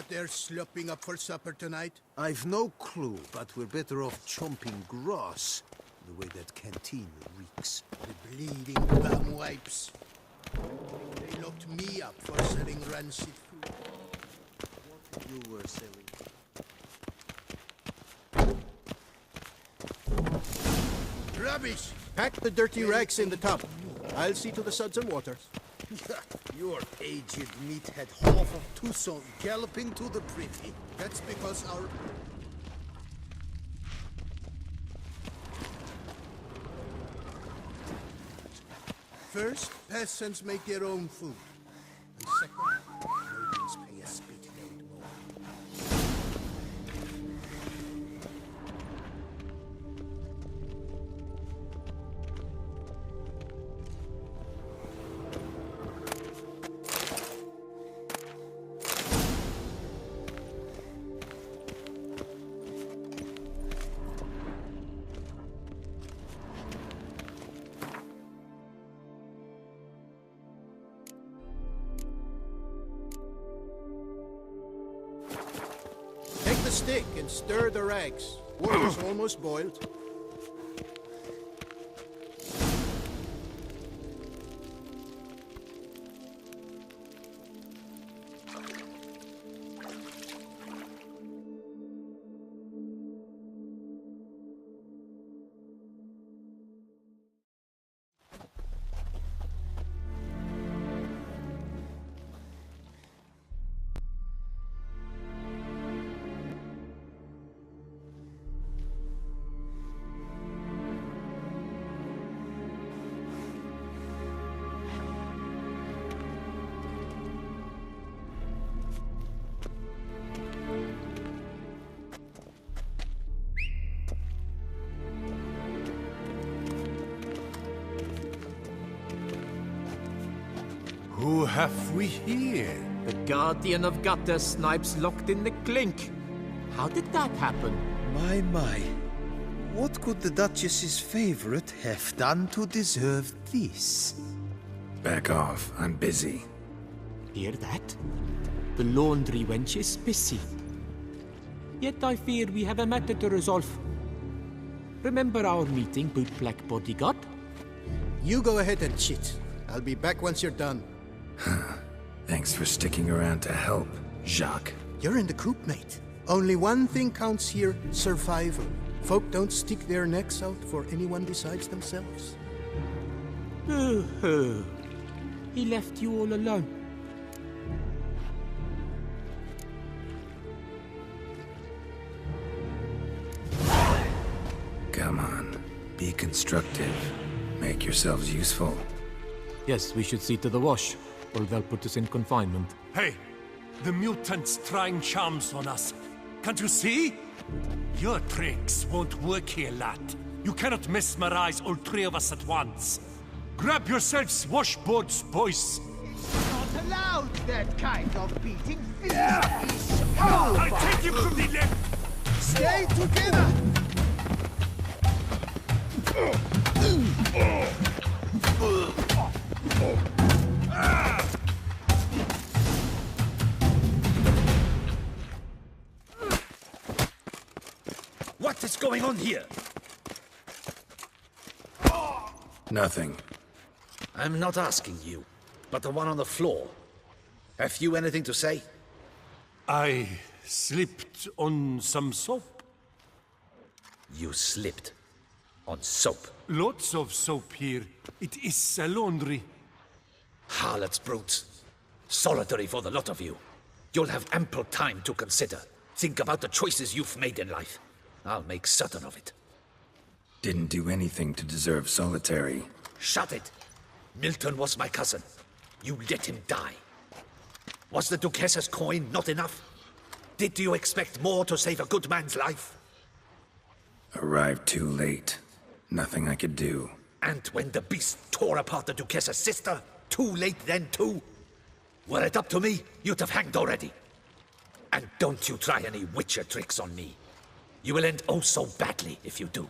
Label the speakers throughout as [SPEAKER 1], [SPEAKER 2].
[SPEAKER 1] what they're slopping up for supper tonight?
[SPEAKER 2] I've no clue, but we're better off chomping grass. The way that canteen reeks.
[SPEAKER 1] The bleeding bum wipes. They locked me up for selling rancid food.
[SPEAKER 2] You were selling.
[SPEAKER 1] Rubbish!
[SPEAKER 3] Pack the dirty rags in the tub. I'll see to the suds and water.
[SPEAKER 2] Your aged meathead half of Tucson galloping to the privy.
[SPEAKER 1] That's because our... First, peasants make their own food. And second, nobles pay a spit load more.
[SPEAKER 3] Take the stick and stir the rags. Water's almost boiled.
[SPEAKER 4] Who have we here?
[SPEAKER 5] The Guardian of Gutter Snipes locked in the clink. How did that happen?
[SPEAKER 2] My. What could the Duchess's favorite have done to deserve this?
[SPEAKER 4] Back off, I'm busy.
[SPEAKER 5] Hear that? The laundry wench is busy. Yet I fear we have a matter to resolve. Remember our meeting, bootblack bodyguard?
[SPEAKER 3] You go ahead and chit. I'll be back once you're done.
[SPEAKER 4] Thanks for sticking around to help, Jacques.
[SPEAKER 3] You're in the coop, mate. Only one thing counts here, survival. Folk don't stick their necks out for anyone besides themselves.
[SPEAKER 5] He left you all alone.
[SPEAKER 4] Come on, be constructive. Make yourselves useful.
[SPEAKER 5] Yes, we should see to the wash, or they'll put us in confinement.
[SPEAKER 6] Hey! The mutant's trying charms on us. Can't you see? Your tricks won't work here, lad. You cannot mesmerize all three of us at once. Grab yourselves washboards, boys.
[SPEAKER 7] Not allowed that kind of beating.
[SPEAKER 6] I'll take you from the left!
[SPEAKER 1] Stay together!
[SPEAKER 8] What is going on here?
[SPEAKER 4] Nothing.
[SPEAKER 8] I'm not asking you, but the one on the floor. Have you anything to say?
[SPEAKER 6] I slipped on some soap.
[SPEAKER 8] You slipped on soap.
[SPEAKER 6] Lots of soap here. It is a laundry.
[SPEAKER 8] Harlots, brutes. Solitary for the lot of you. You'll have ample time to consider. Think about the choices you've made in life. I'll make certain of it.
[SPEAKER 4] Didn't do anything to deserve solitary.
[SPEAKER 8] Shut it! Milton was my cousin. You let him die. Was the Duchess's coin not enough? Did you expect more to save a good man's life?
[SPEAKER 4] Arrived too late. Nothing I could do.
[SPEAKER 8] And when the beast tore apart the Duchess's sister, too late then too? Were it up to me, you'd have hanged already. And don't you try any Witcher tricks on me. You will end oh so badly if you do.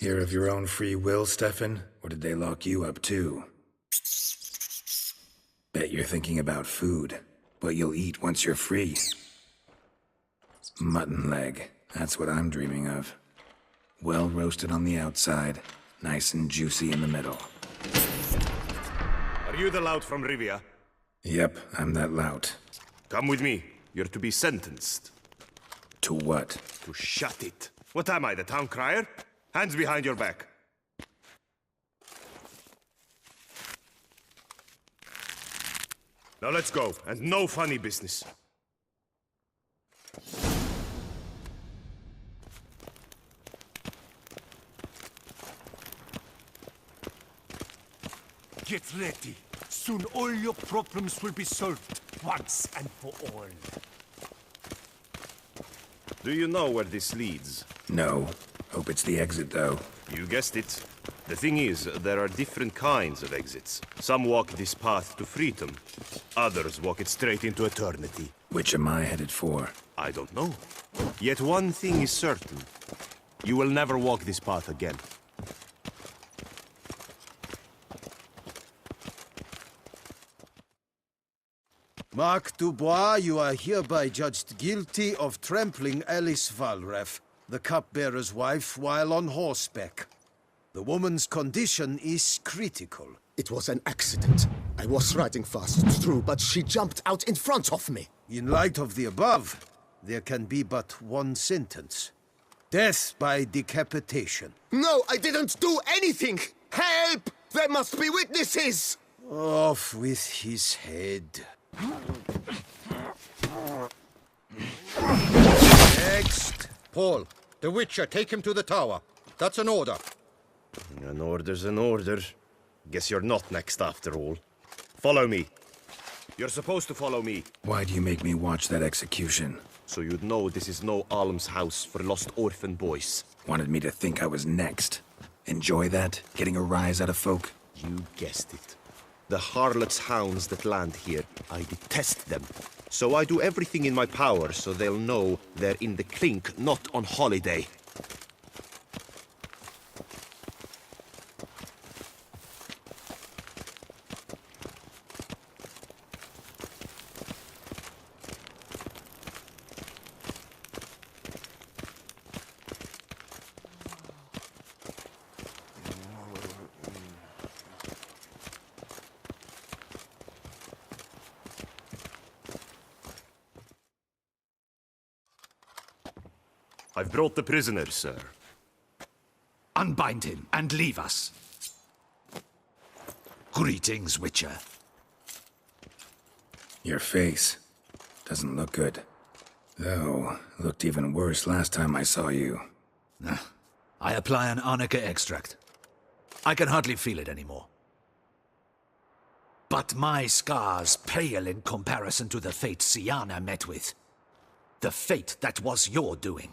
[SPEAKER 4] Here of your own free will, Stefan? Or did they lock you up too? Bet you're thinking about food. What you'll eat once you're free. Mutton leg. That's what I'm dreaming of. Well roasted on the outside, nice and juicy in the middle.
[SPEAKER 9] Are you the lout from Rivia?
[SPEAKER 4] Yep, I'm that lout.
[SPEAKER 9] Come with me. You're to be sentenced.
[SPEAKER 4] To what?
[SPEAKER 9] To shut it. What am I, the town crier? Hands behind your back. Now let's go, and no funny business.
[SPEAKER 6] Get ready. Soon all your problems will be solved, once and for all.
[SPEAKER 9] Do you know where this leads?
[SPEAKER 4] No. Hope it's the exit, though.
[SPEAKER 9] You guessed it. The thing is, there are different kinds of exits. Some walk this path to freedom. Others walk it straight into eternity.
[SPEAKER 4] Which am I headed for?
[SPEAKER 9] I don't know. Yet one thing is certain. You will never walk this path again.
[SPEAKER 2] Mark Dubois, you are hereby judged guilty of trampling Alice Valref, the cupbearer's wife, while on horseback. The woman's condition is critical.
[SPEAKER 3] It was an accident. I was riding fast through, but she jumped out in front of me.
[SPEAKER 2] In light of the above, there can be but one sentence. Death by decapitation.
[SPEAKER 3] No, I didn't do anything! Help! There must be witnesses!
[SPEAKER 2] Off with his head. Next.
[SPEAKER 10] Paul, the Witcher, take him to the tower. That's an order.
[SPEAKER 9] An order's an order. Guess you're not next after all. Follow me. You're supposed to follow me.
[SPEAKER 4] Why do you make me watch that execution?
[SPEAKER 9] So you'd know this is no almshouse for lost orphan boys.
[SPEAKER 4] Wanted me to think I was next. Enjoy that? Getting a rise out of folk?
[SPEAKER 9] You guessed it. The harlots' hounds that land here, I detest them. So I do everything in my power so they'll know they're in the clink, not on holiday. I've brought the prisoner, sir.
[SPEAKER 8] Unbind him and leave us. Greetings, Witcher.
[SPEAKER 4] Your face doesn't look good. Though, looked even worse last time I saw you.
[SPEAKER 8] I apply an arnica extract. I can hardly feel it anymore. But my scars pale in comparison to the fate Syanna met with. The fate that was your doing.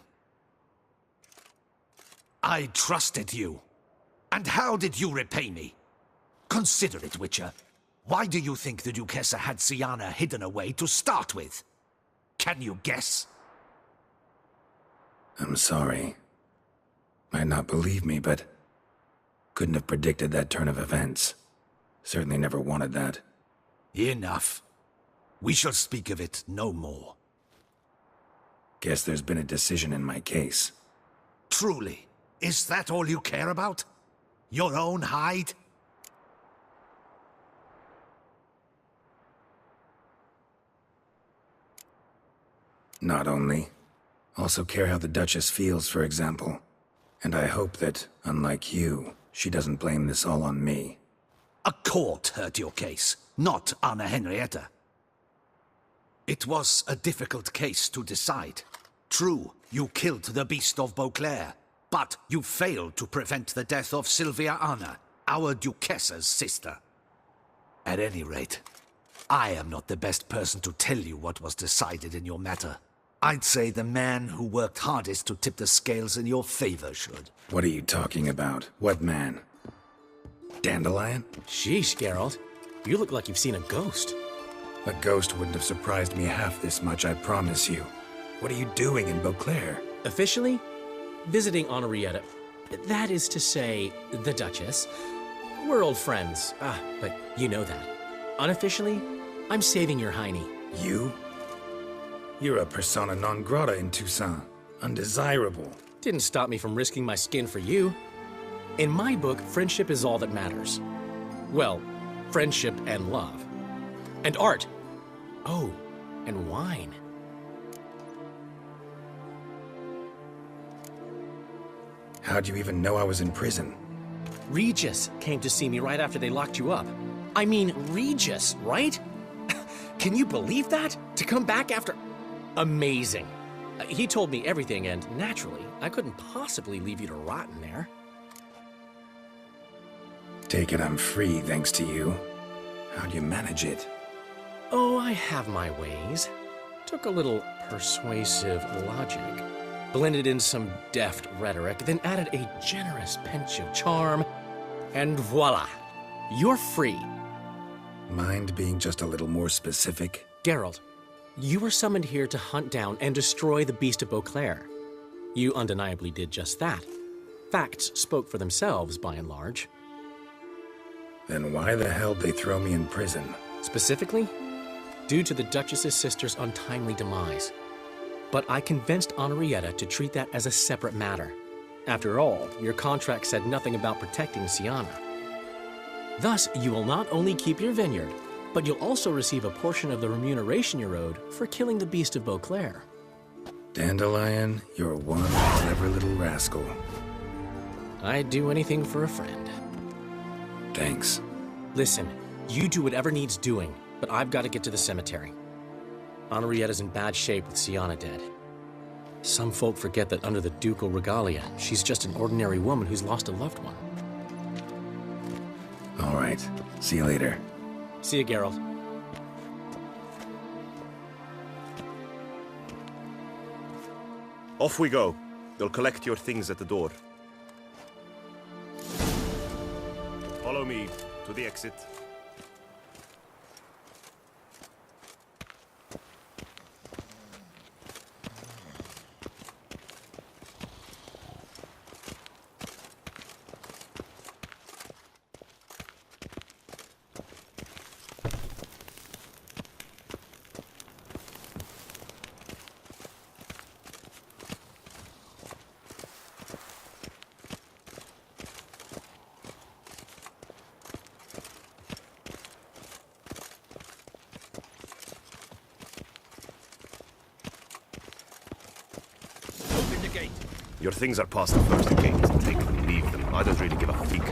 [SPEAKER 8] I trusted you. And how did you repay me? Consider it, Witcher. Why do you think the Duquesa had Syanna hidden away to start with? Can you guess?
[SPEAKER 4] I'm sorry. Might not believe me, but couldn't have predicted that turn of events. Certainly never wanted that.
[SPEAKER 8] Enough. We shall speak of it no more.
[SPEAKER 4] Guess there's been a decision in my case.
[SPEAKER 8] Truly, is that all you care about? Your own hide?
[SPEAKER 4] Not only. Also care how the Duchess feels, for example. And I hope that, unlike you, she doesn't blame this all on me.
[SPEAKER 8] A court heard your case, not Anna Henrietta. It was a difficult case to decide. True, you killed the Beast of Beauclair, but you failed to prevent the death of Sylvia Anna, our Duquessa's sister. At any rate, I am not the best person to tell you what was decided in your matter. I'd say the man who worked hardest to tip the scales in your favor should.
[SPEAKER 4] What are you talking about? What man? Dandelion?
[SPEAKER 11] Sheesh, Geralt. You look like you've seen a ghost.
[SPEAKER 4] A ghost wouldn't have surprised me half this much, I promise you. What are you doing in Beauclair?
[SPEAKER 11] Officially, visiting Henrietta. That is to say, the Duchess. We're old friends. But you know that. Unofficially, I'm saving your hiney.
[SPEAKER 4] You? You're a persona non grata in Toussaint. Undesirable.
[SPEAKER 11] Didn't stop me from risking my skin for you. In my book, friendship is all that matters. Well, friendship and love. And art. Oh, and wine.
[SPEAKER 4] How'd you even know I was in prison?
[SPEAKER 11] Regis came to see me right after they locked you up. I mean, Regis, right? Can you believe that? To come back after... Amazing. He told me everything, and naturally, I couldn't possibly leave you to rot in there.
[SPEAKER 4] Take it I'm free thanks to you. How'd you manage it?
[SPEAKER 11] Oh, I have my ways. Took a little persuasive logic, blended in some deft rhetoric, then added a generous pinch of charm, and voila! You're free.
[SPEAKER 4] Mind being just a little more specific?
[SPEAKER 11] Geralt, you were summoned here to hunt down and destroy the Beast of Beauclair. You undeniably did just that. Facts spoke for themselves, by and large.
[SPEAKER 4] Then why the hell'd they throw me in prison?
[SPEAKER 11] Specifically, due to the Duchess's sister's untimely demise. But I convinced Henrietta to treat that as a separate matter. After all, your contract said nothing about protecting Syanna. Thus, you will not only keep your vineyard, but you'll also receive a portion of the remuneration you're owed for killing the Beast of Beauclair.
[SPEAKER 4] Dandelion, you're one clever little rascal.
[SPEAKER 11] I'd do anything for a friend.
[SPEAKER 4] Thanks.
[SPEAKER 11] Listen, you do whatever needs doing, but I've got to get to the cemetery. Henrietta's in bad shape with Syanna dead. Some folk forget that under the ducal regalia, she's just an ordinary woman who's lost a loved one.
[SPEAKER 4] All right. See you later.
[SPEAKER 11] See you, Geralt.
[SPEAKER 9] Off we go. They'll collect your things at the door. Follow me to the exit. Your things are past the first gate. Take them, leave them. I don't really give a fig.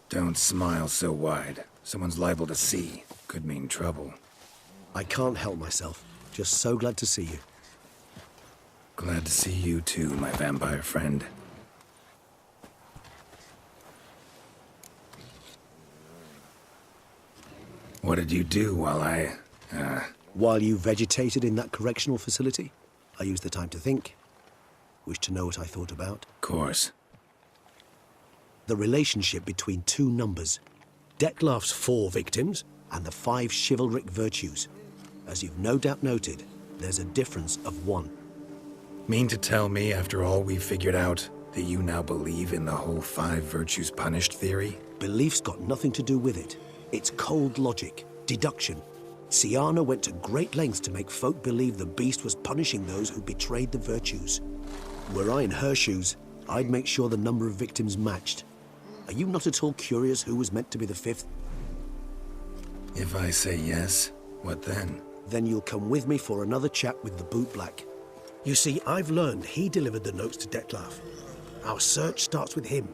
[SPEAKER 4] Don't smile so wide. Someone's liable to see. Could mean trouble.
[SPEAKER 12] I can't help myself. Just so glad to see you.
[SPEAKER 4] Glad to see you too, my vampire friend. What did you do while
[SPEAKER 12] While you vegetated in that correctional facility, I used the time to think. Wish to know what I thought about?
[SPEAKER 4] Of course.
[SPEAKER 12] The relationship between two numbers. Dettlaff's 4 victims and the 5 chivalric virtues. As you've no doubt noted, there's a difference of 1.
[SPEAKER 4] Mean to tell me, after all we've figured out, that you now believe in the whole 5 virtues punished theory?
[SPEAKER 12] Belief's got nothing to do with it. It's cold logic, deduction. Siana went to great lengths to make folk believe the beast was punishing those who betrayed the virtues. Were I in her shoes, I'd make sure the number of victims matched. Are you not at all curious who was meant to be the fifth?
[SPEAKER 4] If I say yes, what then?
[SPEAKER 12] Then you'll come with me for another chat with the Boot Black. You see, I've learned he delivered the notes to Dettlaff. Our search starts with him.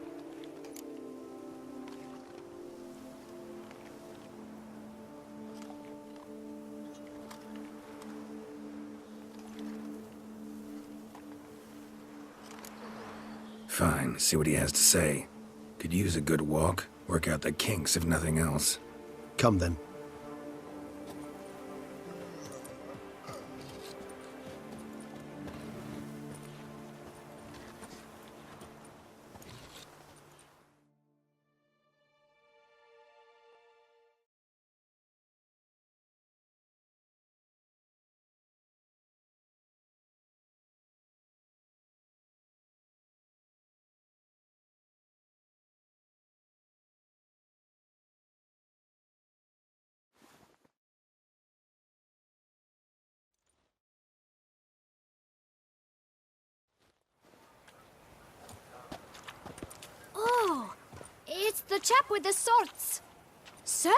[SPEAKER 4] Fine, see what he has to say. Could use a good walk, work out the kinks if nothing else.
[SPEAKER 12] Come then.
[SPEAKER 13] Oh, it's the chap with the swords. Sir,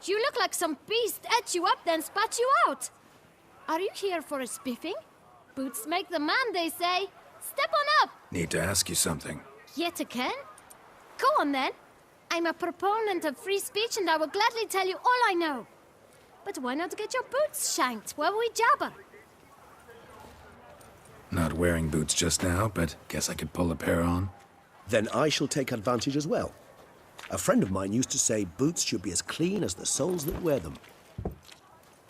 [SPEAKER 13] you look like some beast ate you up then spat you out. Are you here for a spiffing? Boots make the man, they say. Step on up.
[SPEAKER 4] Need to ask you something.
[SPEAKER 13] Yet again? Go on then. I'm a proponent of free speech and I will gladly tell you all I know. But why not get your boots shanked while we jabber?
[SPEAKER 4] Not wearing boots just now, but guess I could pull a pair on.
[SPEAKER 12] Then I shall take advantage as well. A friend of mine used to say boots should be as clean as the soles that wear them.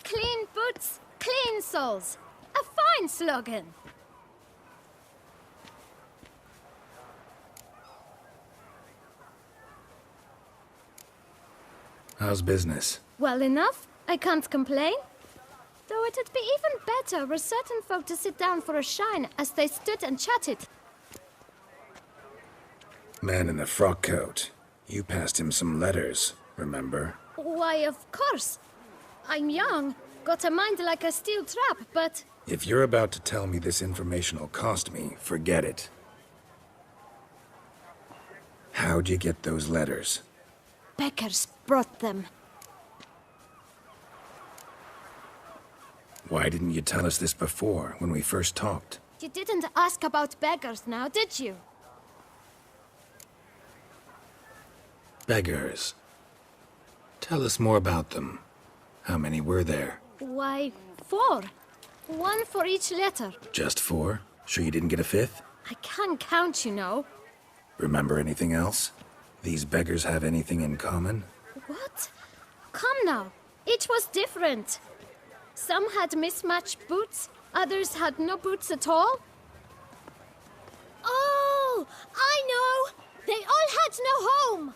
[SPEAKER 13] Clean boots, clean soles. A fine slogan.
[SPEAKER 4] How's business?
[SPEAKER 13] Well enough. I can't complain. Though it'd be even better were certain folk to sit down for a shine as they stood and chatted.
[SPEAKER 4] Man in the frock coat. You passed him some letters, remember?
[SPEAKER 13] Why, of course. I'm young, got a mind like a steel trap, but...
[SPEAKER 4] If you're about to tell me this information will cost me, forget it. How'd you get those letters?
[SPEAKER 13] Beggars brought them.
[SPEAKER 4] Why didn't you tell us this before, when we first talked?
[SPEAKER 13] You didn't ask about beggars now, did you?
[SPEAKER 4] Beggars. Tell us more about them. How many were there?
[SPEAKER 13] Why, 4. 1 for each letter.
[SPEAKER 4] Just 4? Sure you didn't get a 5th?
[SPEAKER 13] I can't count, you know.
[SPEAKER 4] Remember anything else? These beggars have anything in common?
[SPEAKER 13] What? Come now. Each was different. Some had mismatched boots, others had no boots at all. Oh, I know! They all had no home!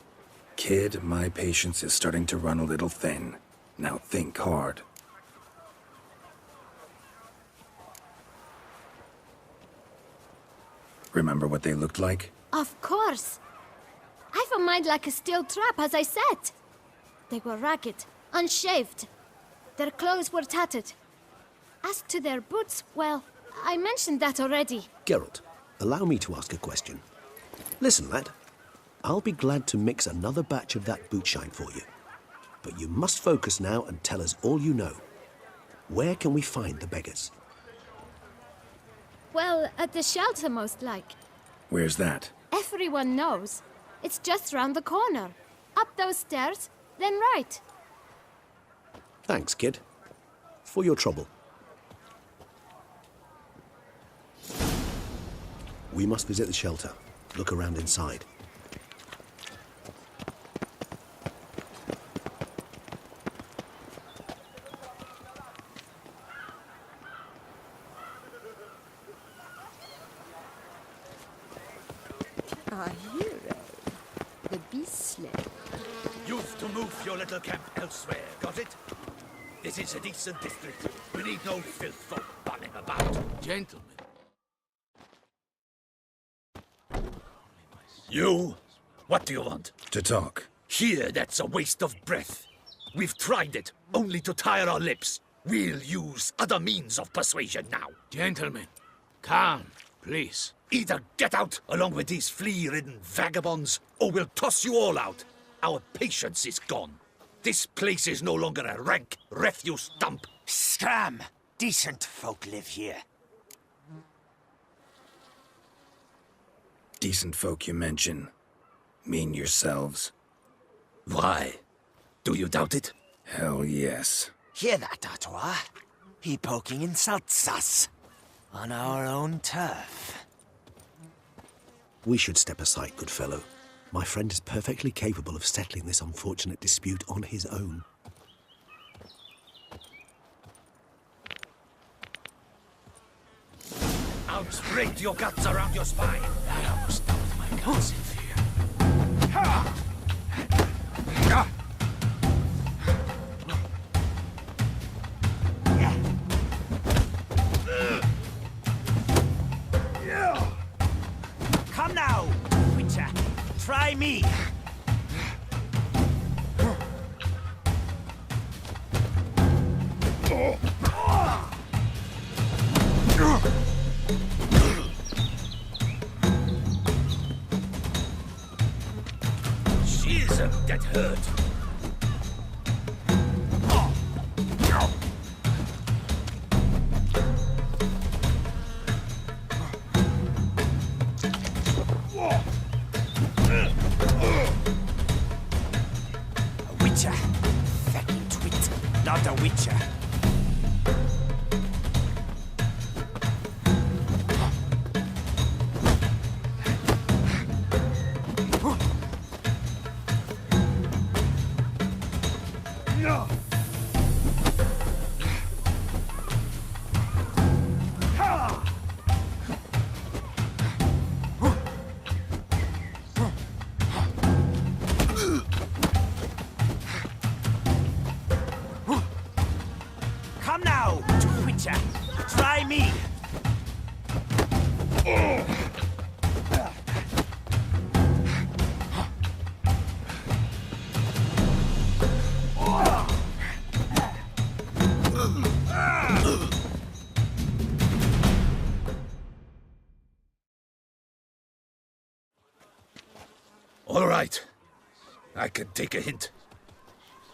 [SPEAKER 4] Kid, my patience is starting to run a little thin. Now think hard. Remember what they looked like?
[SPEAKER 13] Of course. I've a mind like a steel trap, as I said. They were ragged, unshaved. Their clothes were tattered. As to their boots, well, I mentioned that already.
[SPEAKER 12] Geralt, allow me to ask a question. Listen, lad. I'll be glad to mix another batch of that boot shine for you. But you must focus now and tell us all you know. Where can we find the beggars?
[SPEAKER 13] Well, at the shelter, most like.
[SPEAKER 4] Where's that?
[SPEAKER 13] Everyone knows. It's just round the corner. Up those stairs, then right.
[SPEAKER 12] Thanks, kid. For your trouble. We must visit the shelter. Look around inside.
[SPEAKER 14] Our hero, the Beast Slayer.
[SPEAKER 8] You've to move your little camp elsewhere, got it? This is a decent district. We need no filth folk bunning about.
[SPEAKER 15] Gentlemen.
[SPEAKER 8] You? What do you want?
[SPEAKER 4] To talk.
[SPEAKER 8] Here, that's a waste of breath. We've tried it, only to tire our lips. We'll use other means of persuasion now.
[SPEAKER 15] Gentlemen, calm, please.
[SPEAKER 8] Either get out along with these flea-ridden vagabonds, or we'll toss you all out. Our patience is gone. This place is no longer a rank refuse dump.
[SPEAKER 16] Scram! Decent folk live here.
[SPEAKER 4] Decent folk you mention. Mean yourselves.
[SPEAKER 8] Why? Do you doubt it?
[SPEAKER 4] Hell yes.
[SPEAKER 16] Hear that, Artois? He poking insults us. On our own turf.
[SPEAKER 12] We should step aside, good fellow. My friend is perfectly capable of settling this unfortunate dispute on his own.
[SPEAKER 8] I'll break your guts around your spine.
[SPEAKER 15] I almost dumped my guts in fear.
[SPEAKER 16] Come now, Witcher. Try me.
[SPEAKER 8] Schism that hurt.
[SPEAKER 16] A Witcher. Fucking twit. Not a Witcher. Come now, Witcher. Try me.
[SPEAKER 8] All right. I can take a hint.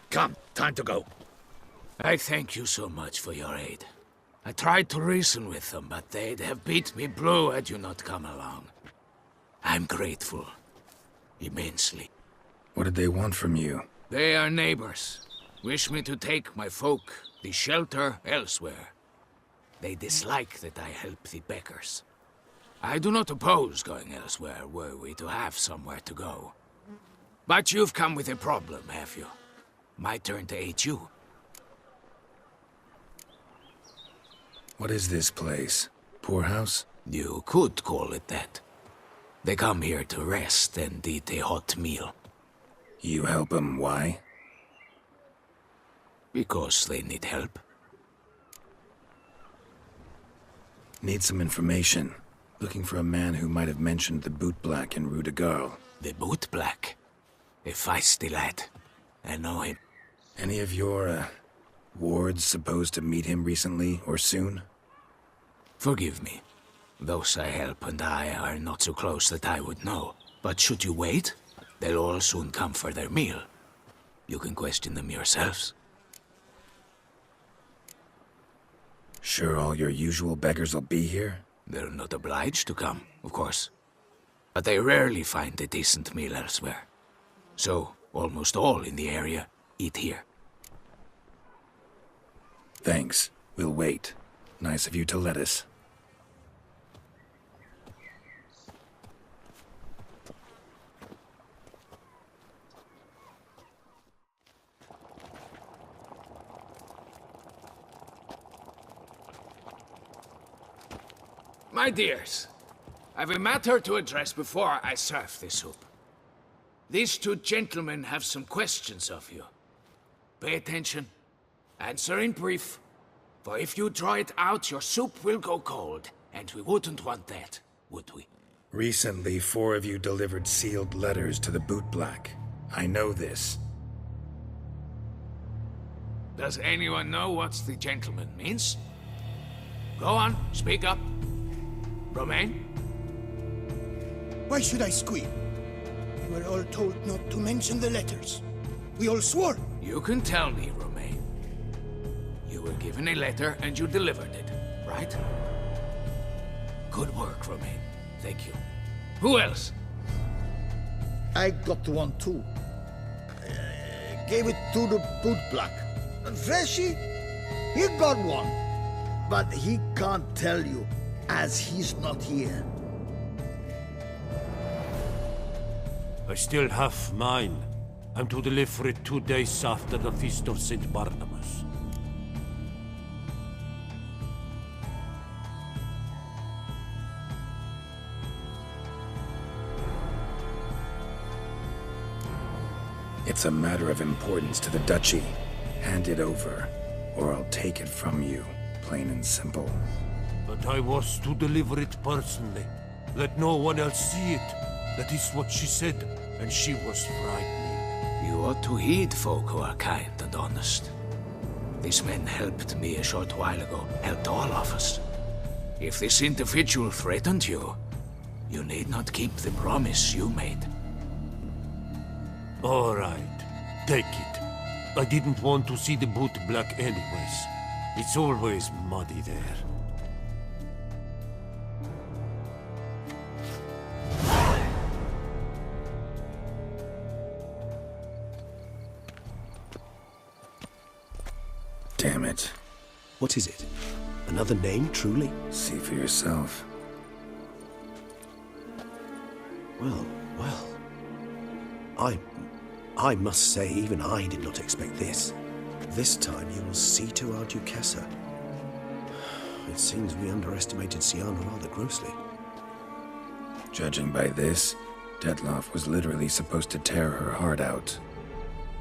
[SPEAKER 8] Come, time to go.
[SPEAKER 15] I thank you so much for your aid. I tried to reason with them, but they'd have beat me blue had you not come along. I'm grateful. Immensely.
[SPEAKER 4] What did they want from you?
[SPEAKER 15] They are neighbors. Wish me to take my folk, the shelter, elsewhere. They dislike that I help the Beckers. I do not oppose going elsewhere, were we to have somewhere to go. But you've come with a problem, have you? My turn to aid you.
[SPEAKER 4] What is this place? Poorhouse?
[SPEAKER 15] You could call it that. They come here to rest and eat a hot meal.
[SPEAKER 4] You help them, why?
[SPEAKER 15] Because they need help.
[SPEAKER 4] Need some information. Looking for a man who might have mentioned the Boot Black in Rue de Garl.
[SPEAKER 15] The Boot Black? A feisty lad. I know him.
[SPEAKER 4] Any of your, wards supposed to meet him recently or soon?
[SPEAKER 15] Forgive me. Those I help and I are not so close that I would know. But should you wait, they'll all soon come for their meal. You can question them yourselves.
[SPEAKER 4] Sure all your usual beggars will be here?
[SPEAKER 15] They're not obliged to come, of course. But they rarely find a decent meal elsewhere. So, almost all in the area eat here.
[SPEAKER 4] Thanks. We'll wait. Nice of you to let us.
[SPEAKER 15] My dears, I've a matter to address before I serve the soup. These two gentlemen have some questions of you. Pay attention. Answer in brief. For if you draw it out, your soup will go cold. And we wouldn't want that, would we?
[SPEAKER 4] Recently, 4 of you delivered sealed letters to the Boot Black. I know this.
[SPEAKER 15] Does anyone know what the gentleman means? Go on, speak up. Romain?
[SPEAKER 3] Why should I squeal? We were all told not to mention the letters. We all swore.
[SPEAKER 15] You can tell me, Romain. You were given a letter and you delivered it, right? Good work, Romain. Thank you. Who else?
[SPEAKER 17] I got one too. Gave it to the bootblack. And Freshy, he got one. But he can't tell you, as he's not here.
[SPEAKER 6] I still have mine. I'm to deliver it 2 days after the Feast of St. Barnabas.
[SPEAKER 4] It's a matter of importance to the Duchy. Hand it over, or I'll take it from you, plain and simple.
[SPEAKER 6] But I was to deliver it personally. Let no one else see it. That is what she said, and she was frightening.
[SPEAKER 15] You ought to heed folk who are kind and honest. These men helped me a short while ago, helped all of us. If this individual threatened you, you need not keep the promise you made.
[SPEAKER 6] All right, take it. I didn't want to see the boot black anyways. It's always muddy there.
[SPEAKER 4] Damn it.
[SPEAKER 12] What is it? Another name, truly?
[SPEAKER 4] See for yourself.
[SPEAKER 12] Well. I must say, even I did not expect this. This time you will see to our Duquesa. It seems we underestimated Siana rather grossly.
[SPEAKER 4] Judging by this, Detloff was literally supposed to tear her heart out.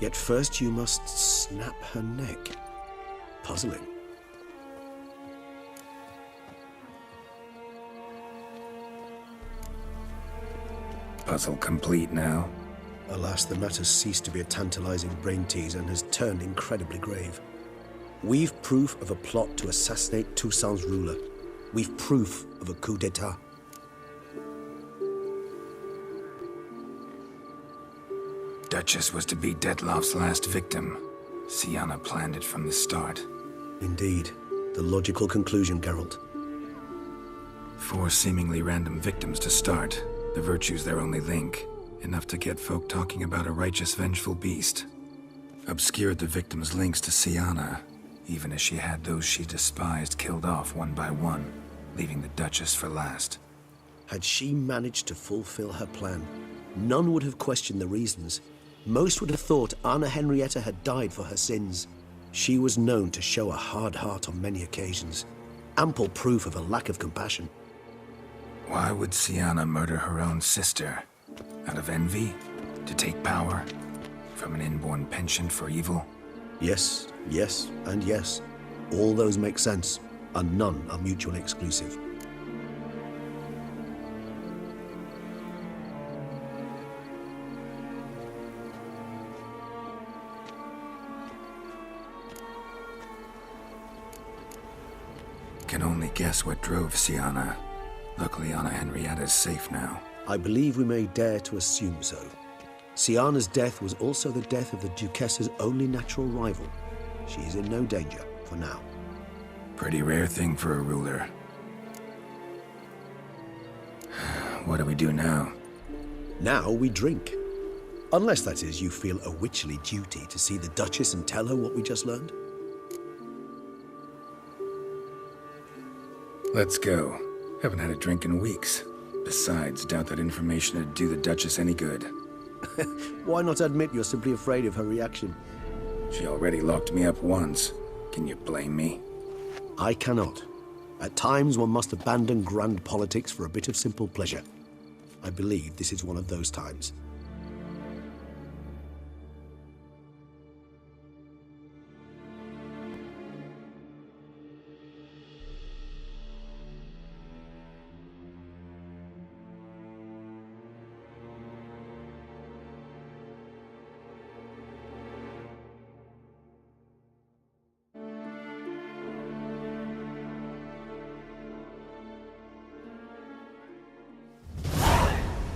[SPEAKER 12] Yet first you must snap her neck. Puzzling.
[SPEAKER 4] Puzzle complete now?
[SPEAKER 12] Alas, the matter's ceased to be a tantalizing brain tease and has turned incredibly grave. We've proof of a plot to assassinate Toussaint's ruler. We've proof of a coup d'etat.
[SPEAKER 4] Duchess was to be Detloff's last victim. Siana planned it from the start.
[SPEAKER 12] Indeed. The logical conclusion, Geralt.
[SPEAKER 4] 4 seemingly random victims to start. The virtue's their only link. Enough to get folk talking about a righteous, vengeful beast. Obscured the victims' links to Siana, even as she had those she despised killed off one by one, leaving the Duchess for last.
[SPEAKER 12] Had she managed to fulfill her plan, none would have questioned the reasons. Most would have thought Anna Henrietta had died for her sins. She was known to show a hard heart on many occasions. Ample proof of a lack of compassion.
[SPEAKER 4] Why would Siana murder her own sister? Out of envy? To take power? From an inborn penchant for evil?
[SPEAKER 12] Yes, and yes. All those make sense, and none are mutually exclusive.
[SPEAKER 4] Can only guess what drove Siana. Luckily, Anna Henrietta's safe now.
[SPEAKER 12] I believe we may dare to assume so. Siana's death was also the death of the Duquessa's only natural rival. She is in no danger, for now.
[SPEAKER 4] Pretty rare thing for a ruler. What do we do now?
[SPEAKER 12] Now we drink. Unless, that is, you feel a witcherly duty to see the Duchess and tell her what we just learned.
[SPEAKER 4] Let's go. Haven't had a drink in weeks. Besides, doubt that information would do the Duchess any good.
[SPEAKER 12] Why not admit you're simply afraid of her reaction?
[SPEAKER 4] She already locked me up once. Can you blame me?
[SPEAKER 12] I cannot. At times one must abandon grand politics for a bit of simple pleasure. I believe this is one of those times.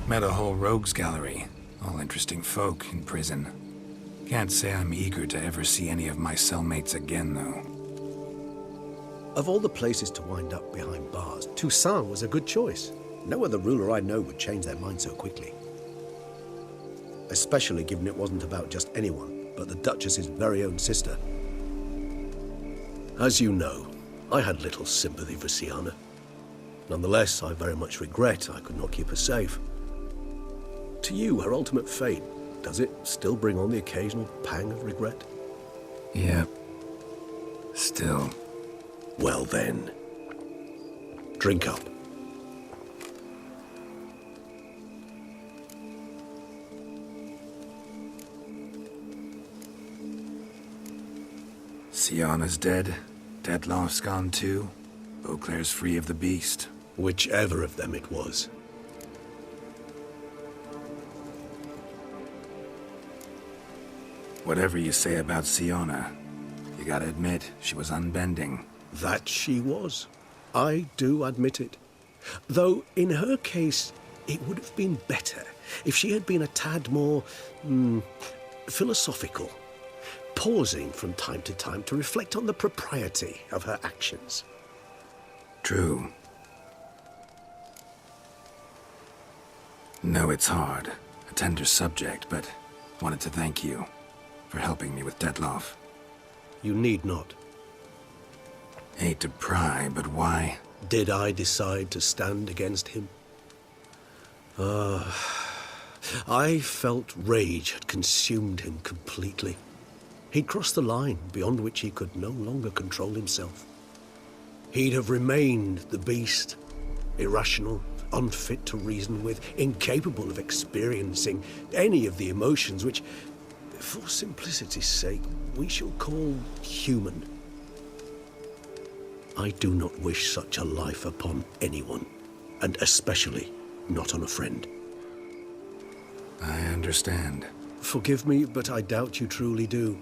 [SPEAKER 4] Met a whole rogues gallery. All interesting folk in prison. Can't say I'm eager to ever see any of my cellmates again, though.
[SPEAKER 12] Of all the places to wind up behind bars, Toussaint was a good choice. No other ruler I know would change their mind so quickly. Especially given it wasn't about just anyone, but the Duchess's very own sister. As you know, I had little sympathy for Syanna. Nonetheless, I very much regret I could not keep her safe. To you, her ultimate fate, does it still bring on the occasional pang of regret?
[SPEAKER 4] Yep. Still.
[SPEAKER 12] Well then, drink up.
[SPEAKER 4] Syanna's dead. Dettlaff's gone too. Beauclair's free of the beast.
[SPEAKER 12] Whichever of them it was.
[SPEAKER 4] Whatever you say about Syanna, you gotta admit, she was unbending.
[SPEAKER 12] That she was. I do admit it. Though, in her case, it would have been better if she had been a tad more, philosophical, pausing from time to time to reflect on the propriety of her actions.
[SPEAKER 4] True. No, it's hard. A tender subject, but wanted to thank you for helping me with Dettlaff.
[SPEAKER 12] You need not.
[SPEAKER 4] Hate to pry, but why?
[SPEAKER 12] Did I decide to stand against him? I felt rage had consumed him completely. He'd crossed the line beyond which he could no longer control himself. He'd have remained the beast, irrational, unfit to reason with, incapable of experiencing any of the emotions which, for simplicity's sake, we shall call human. I do not wish such a life upon anyone, and especially not on a friend.
[SPEAKER 4] I understand.
[SPEAKER 12] Forgive me, but I doubt you truly do.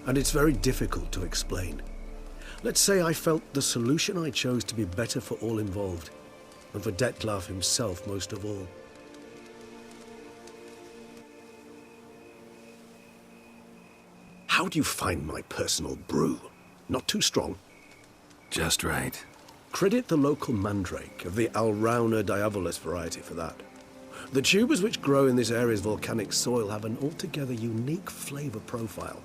[SPEAKER 12] And it's very difficult to explain. Let's say I felt the solution I chose to be better for all involved, and for Dettlaff himself most of all. How do you find my personal brew? Not too strong?
[SPEAKER 4] Just right.
[SPEAKER 12] Credit the local mandrake of the Alrauna diabolus variety for that. The tubers which grow in this area's volcanic soil have an altogether unique flavor profile,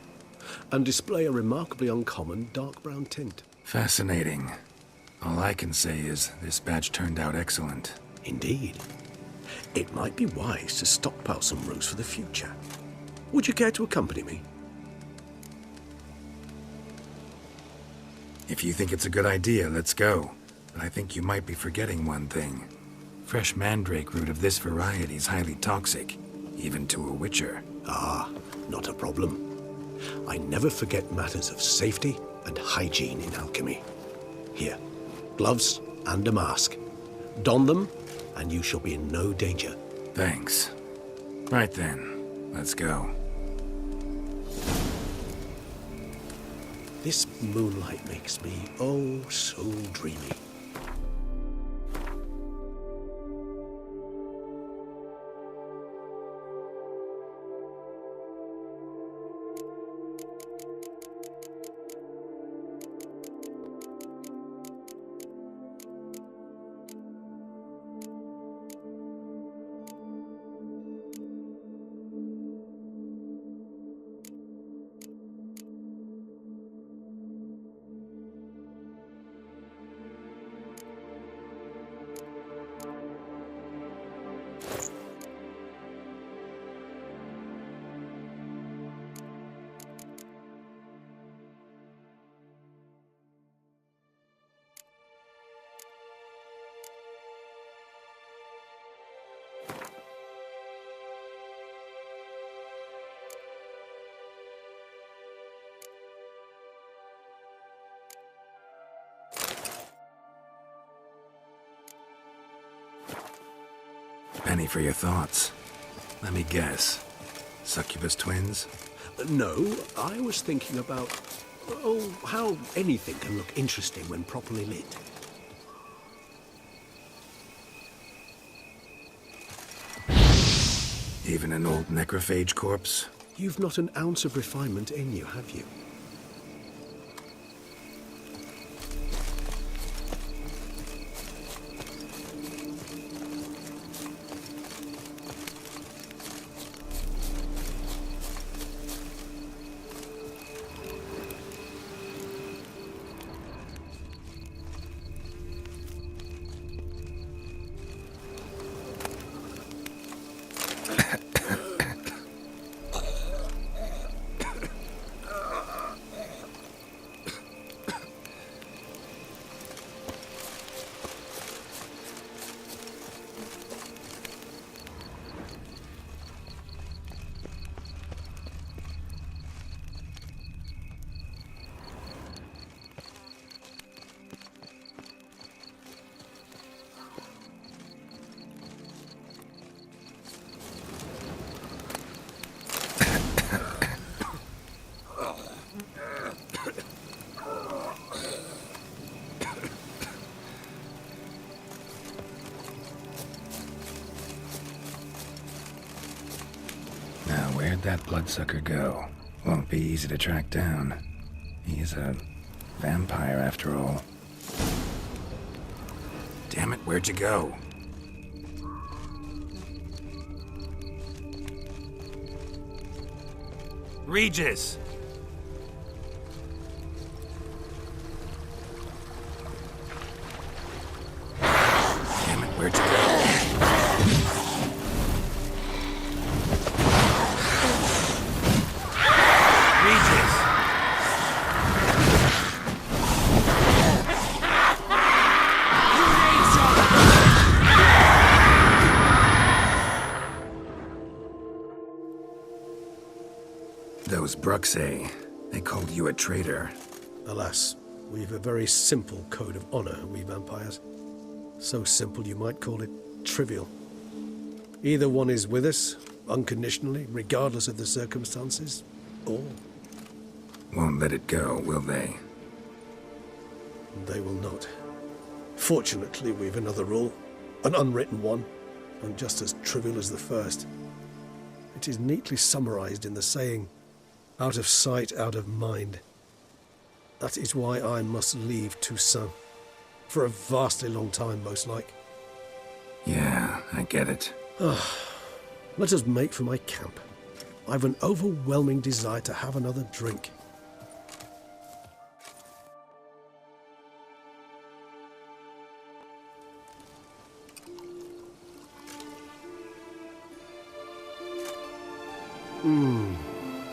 [SPEAKER 12] and display a remarkably uncommon dark brown tint.
[SPEAKER 4] Fascinating. All I can say is this batch turned out excellent.
[SPEAKER 12] Indeed. It might be wise to stockpile some rows for the future. Would you care to accompany me?
[SPEAKER 4] If you think it's a good idea, let's go. But I think you might be forgetting one thing. Fresh mandrake root of this variety is highly toxic, even to a witcher.
[SPEAKER 12] Ah, not a problem. I never forget matters of safety and hygiene in alchemy. Here, gloves and a mask. Don them, and you shall be in no danger.
[SPEAKER 4] Thanks. Right then, let's go.
[SPEAKER 12] This moonlight makes me, oh, so dreamy.
[SPEAKER 4] Penny for your thoughts. Let me guess. Succubus twins?
[SPEAKER 12] No, I was thinking about, oh, how anything can look interesting when properly lit.
[SPEAKER 4] Even an old necrophage corpse?
[SPEAKER 12] You've not an ounce of refinement in you, have you?
[SPEAKER 4] Where'd that bloodsucker go? Won't be easy to track down. He's a vampire after all. Damn it, where'd you go?
[SPEAKER 6] Regis!
[SPEAKER 4] Damn it, where'd you go? Those Bruxae, they called you a traitor.
[SPEAKER 12] Alas, we've a very simple code of honor, we vampires. So simple you might call it trivial. Either one is with us, unconditionally, regardless of the circumstances, or...
[SPEAKER 4] Won't let it go, will they?
[SPEAKER 12] They will not. Fortunately, we've another rule, an unwritten one, and just as trivial as the first. It is neatly summarized in the saying, out of sight, out of mind. That is why I must leave Toussaint. For a vastly long time, most like.
[SPEAKER 4] Yeah, I get it.
[SPEAKER 12] Let us make for my camp. I've an overwhelming desire to have another drink.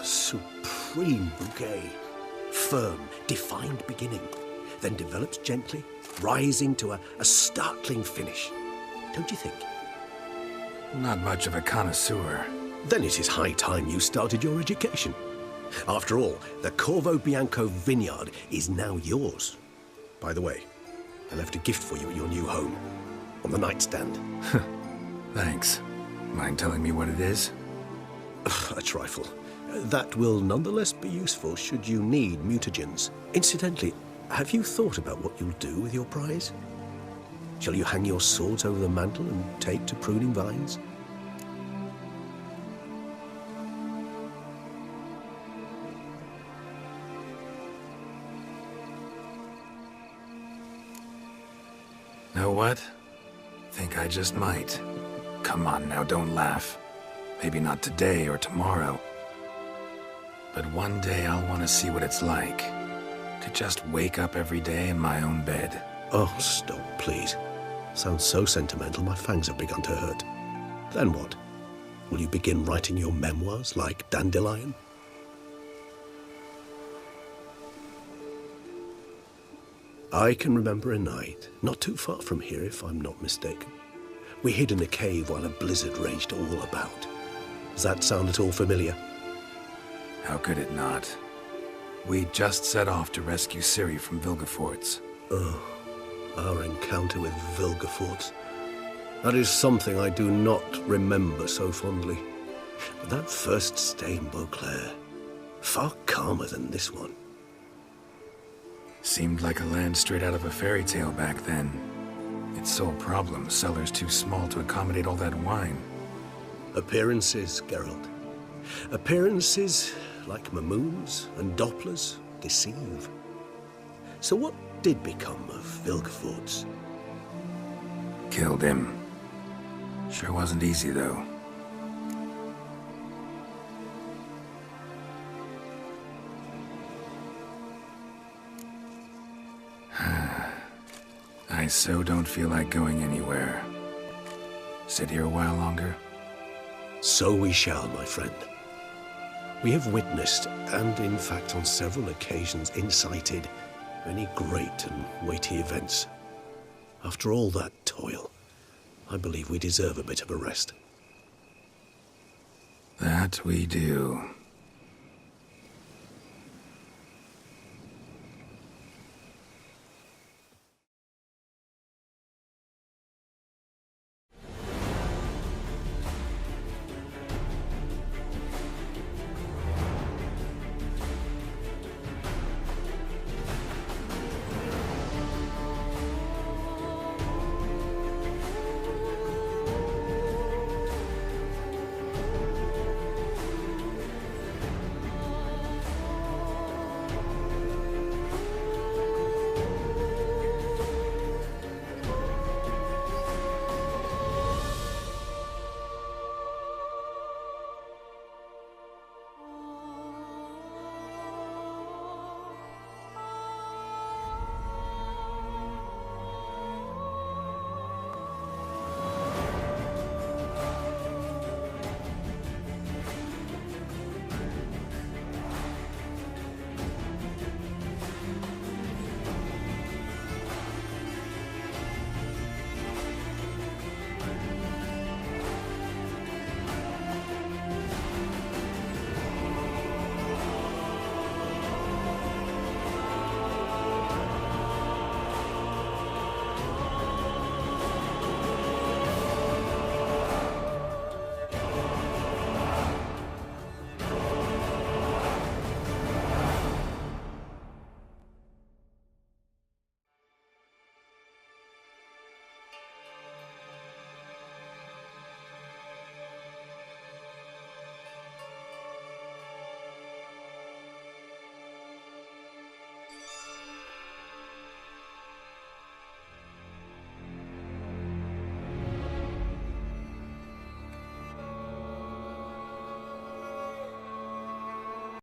[SPEAKER 12] Supreme bouquet. Firm, defined beginning, then develops gently, rising to a startling finish. Don't you think?
[SPEAKER 4] Not much of a connoisseur.
[SPEAKER 12] Then it is high time you started your education. After all, the Corvo Bianco vineyard is now yours. By the way, I left a gift for you at your new home, on the nightstand.
[SPEAKER 4] Thanks. Mind telling me what it is?
[SPEAKER 12] A trifle. That will nonetheless be useful should you need mutagens. Incidentally, have you thought about what you'll do with your prize? Shall you hang your swords over the mantle and take to pruning vines?
[SPEAKER 4] Know what? Think I just might. Come on now, don't laugh. Maybe not today or tomorrow. But one day I'll want to see what it's like. To just wake up every day in my own bed.
[SPEAKER 12] Oh, stop, please. Sounds so sentimental, my fangs have begun to hurt. Then what? Will you begin writing your memoirs like Dandelion? I can remember a night, not too far from here if I'm not mistaken. We hid in a cave while a blizzard raged all about. Does that sound at all familiar?
[SPEAKER 4] How could it not? We just set off to rescue Ciri from Vilgefortz.
[SPEAKER 12] Oh, our encounter with Vilgefortz. That is something I do not remember so fondly. But that first stay in Beauclair, far calmer than this one.
[SPEAKER 4] Seemed like a land straight out of a fairy tale back then. Its sole problem, cellars too small to accommodate all that wine.
[SPEAKER 12] Appearances, Geralt. Appearances, like Mamoons and Dopplers, deceive. So what did become of Vilgefortz?
[SPEAKER 4] Killed him. Sure wasn't easy, though. I so don't feel like going anywhere. Sit here a while longer?
[SPEAKER 12] So we shall, my friend. We have witnessed, and in fact on several occasions incited, many great and weighty events. After all that toil, I believe we deserve a bit of a rest.
[SPEAKER 4] That we do.